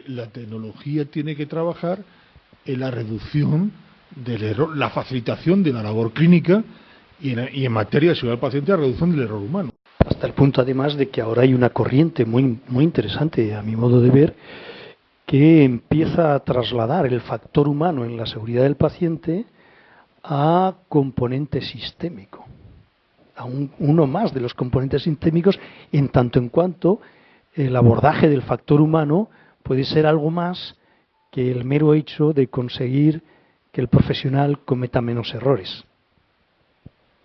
la tecnología tiene que trabajar en la reducción del error, la facilitación de la labor clínica y en materia de seguridad del paciente, la reducción del error humano. Hasta el punto, además, de que ahora hay una corriente muy, muy interesante, a mi modo de ver, que empieza a trasladar el factor humano en la seguridad del paciente a componente sistémico, a uno más de los componentes sistémicos, en tanto en cuanto el abordaje del factor humano puede ser algo más que el mero hecho de conseguir que el profesional cometa menos errores.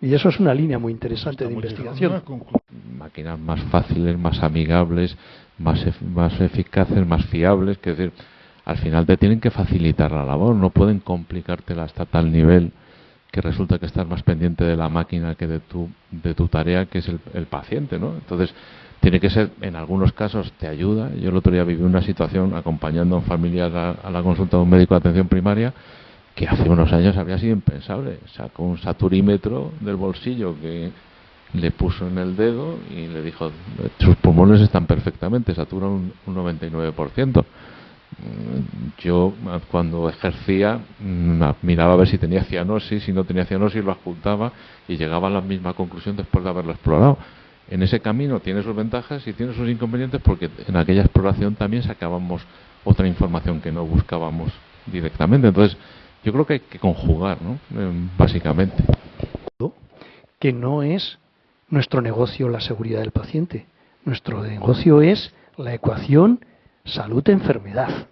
Y eso es una línea muy interesante de investigación. Máquinas más fáciles, más amigables, más eficaces, más fiables, que es decir, al final te tienen que facilitar la labor, no pueden complicártela hasta tal nivel que resulta que estás más pendiente de la máquina que de tu tarea, que es el paciente, ¿no? Entonces, tiene que ser, en algunos casos te ayuda. Yo el otro día viví una situación acompañando a un familiar a la consulta de un médico de atención primaria que hace unos años habría sido impensable. Sacó un saturímetro del bolsillo que le puso en el dedo y le dijo: sus pulmones están perfectamente, satura un 99%. Yo, cuando ejercía, miraba a ver si tenía cianosis. Si no tenía cianosis, lo adjuntaba y llegaba a la misma conclusión después de haberlo explorado. En ese camino tiene sus ventajas y tiene sus inconvenientes, porque en aquella exploración también sacábamos otra información que no buscábamos directamente. Entonces, yo creo que hay que conjugar, ¿no? Básicamente. Que no es nuestro negocio la seguridad del paciente. Nuestro negocio es la ecuación salud-enfermedad.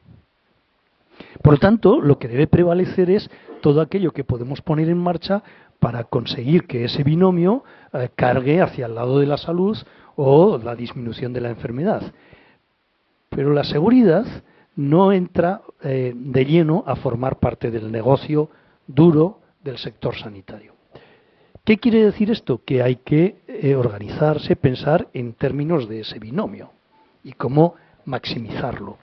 Por lo tanto, lo que debe prevalecer es todo aquello que podemos poner en marcha para conseguir que ese binomio cargue hacia el lado de la salud o la disminución de la enfermedad. Pero la seguridad no entra de lleno a formar parte del negocio duro del sector sanitario. ¿Qué quiere decir esto? Que hay que organizarse, pensar en términos de ese binomio y cómo maximizarlo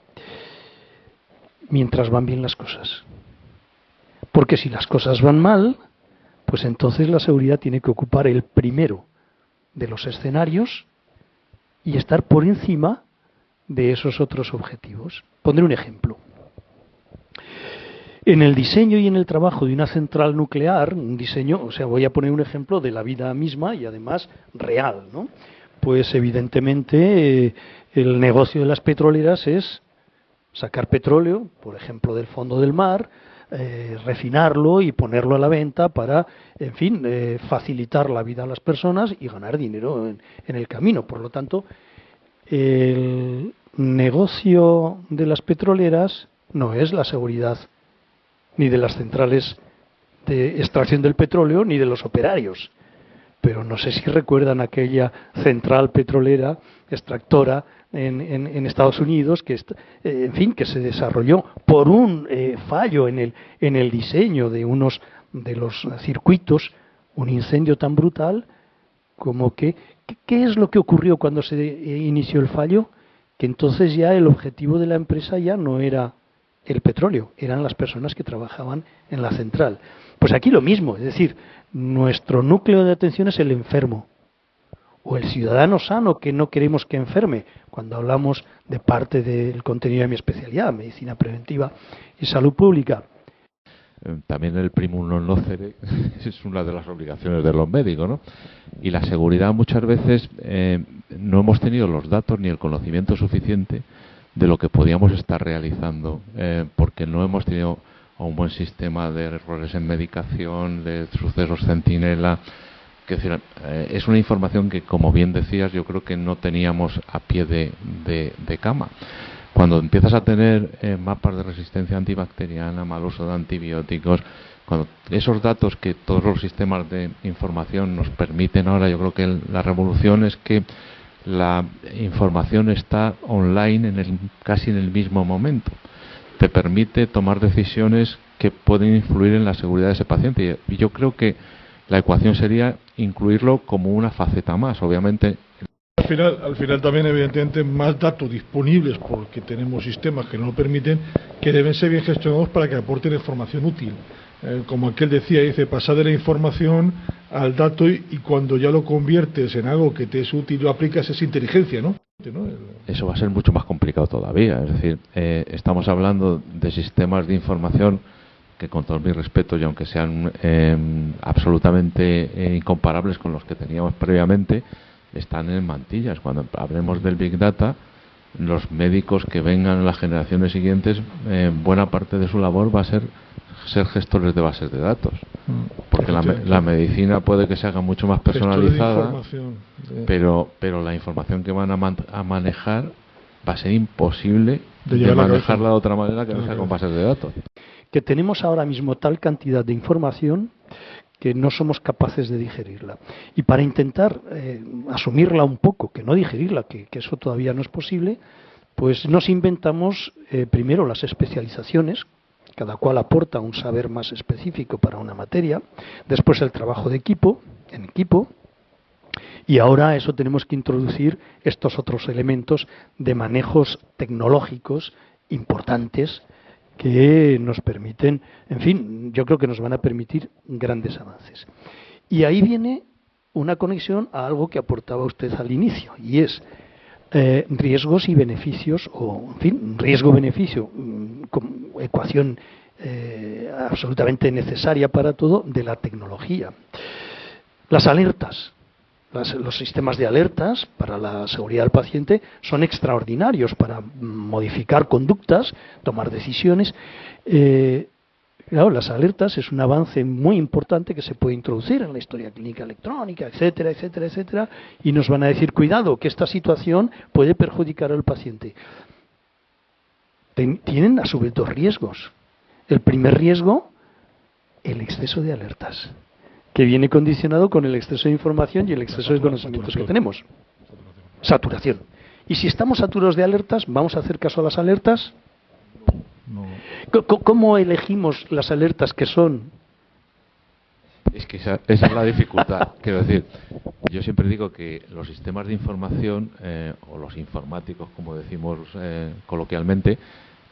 mientras van bien las cosas. Porque si las cosas van mal, pues entonces la seguridad tiene que ocupar el primero de los escenarios y estar por encima de esos otros objetivos. Pondré un ejemplo. En el diseño y en el trabajo de una central nuclear, un diseño, o sea, voy a poner un ejemplo de la vida misma y además real, ¿no? Pues evidentemente el negocio de las petroleras es sacar petróleo, por ejemplo, del fondo del mar, refinarlo y ponerlo a la venta para, en fin, facilitar la vida a las personas y ganar dinero en el camino. Por lo tanto, el negocio de las petroleras no es la seguridad ni de las centrales de extracción del petróleo ni de los operarios. Pero no sé si recuerdan aquella central petrolera extractora en Estados Unidos que en fin, que se desarrolló por un fallo en el diseño de unos de los circuitos, un incendio tan brutal como que ¿qué es lo que ocurrió cuando se inició el fallo? Que entonces ya el objetivo de la empresa ya no era el petróleo, eran las personas que trabajaban en la central. Pues aquí lo mismo, es decir, nuestro núcleo de atención es el enfermo o el ciudadano sano que no queremos que enferme, cuando hablamos de parte del contenido de mi especialidad, medicina preventiva y salud pública. También el primum non nocere es una de las obligaciones de los médicos, ¿no? Y la seguridad muchas veces no hemos tenido los datos ni el conocimiento suficiente de lo que podíamos estar realizando, porque no hemos tenido un buen sistema de errores en medicación, de sucesos centinela. Es decir, es una información que, como bien decías, yo creo que no teníamos a pie de cama. Cuando empiezas a tener mapas de resistencia antibacteriana, mal uso de antibióticos, cuando esos datos que todos los sistemas de información nos permiten ahora, yo creo que la revolución es que la información está online casi en el mismo momento. Te permite tomar decisiones que pueden influir en la seguridad de ese paciente. Y yo creo que la ecuación sería incluirlo como una faceta más, obviamente. Al final también, evidentemente, más datos disponibles, porque tenemos sistemas que nos lo permiten, que deben ser bien gestionados para que aporten información útil. Como aquel decía, dice, pasar de la información al dato y cuando ya lo conviertes en algo que te es útil, lo aplicas, es inteligencia, ¿no? permite, ¿no? Eso va a ser mucho más complicado todavía. Es decir, estamos hablando de sistemas de información que, con todo mi respeto, y aunque sean absolutamente incomparables con los que teníamos previamente, están en mantillas. Cuando hablemos del Big Data, los médicos que vengan en las generaciones siguientes, buena parte de su labor va a ser gestores de bases de datos, porque la medicina puede que se haga mucho más personalizada, pero la información que van a manejar va a ser imposible de manejarla de otra manera que no sea con bases de datos. Que tenemos ahora mismo tal cantidad de información que no somos capaces de digerirla. Y para intentar asumirla un poco, que no digerirla, que eso todavía no es posible, pues nos inventamos primero las especializaciones, cada cual aporta un saber más específico para una materia, después el trabajo de equipo, en equipo, y ahora a eso tenemos que introducir estos otros elementos de manejos tecnológicos importantes que nos permiten, en fin, yo creo que nos van a permitir grandes avances. Y ahí viene una conexión a algo que aportaba usted al inicio, y es riesgos y beneficios, o en fin, riesgo-beneficio, ecuación absolutamente necesaria para todo de la tecnología. Las alertas. Los sistemas de alertas para la seguridad del paciente son extraordinarios para modificar conductas, tomar decisiones. Claro, las alertas es un avance muy importante que se puede introducir en la historia clínica electrónica, etcétera, etcétera, etcétera, y nos van a decir, cuidado, que esta situación puede perjudicar al paciente. Tienen a su vez dos riesgos. El primer riesgo, el exceso de alertas, que viene condicionado con el exceso de información y el exceso de conocimientos que tenemos. Saturación. Y si estamos saturados de alertas, ¿vamos a hacer caso a las alertas? No. ¿Cómo elegimos las alertas que son? Es que esa es la dificultad. Quiero decir, yo siempre digo que los sistemas de información, o los informáticos, como decimos coloquialmente,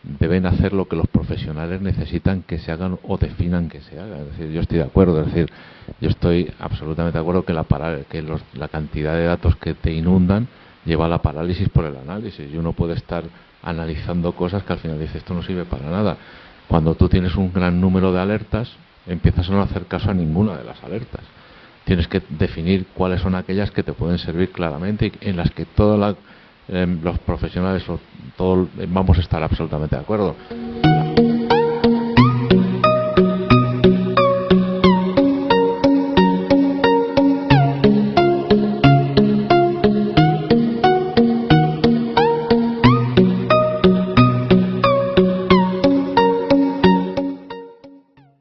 deben hacer lo que los profesionales necesitan que se hagan o definan que se haga. Es decir, yo estoy de acuerdo, es decir, yo estoy absolutamente de acuerdo que la cantidad de datos que te inundan lleva a la parálisis por el análisis, y uno puede estar analizando cosas que al final dice, esto no sirve para nada. Cuando tú tienes un gran número de alertas, empiezas a no hacer caso a ninguna de las alertas. Tienes que definir cuáles son aquellas que te pueden servir claramente y en las que los profesionales todos vamos a estar absolutamente de acuerdo.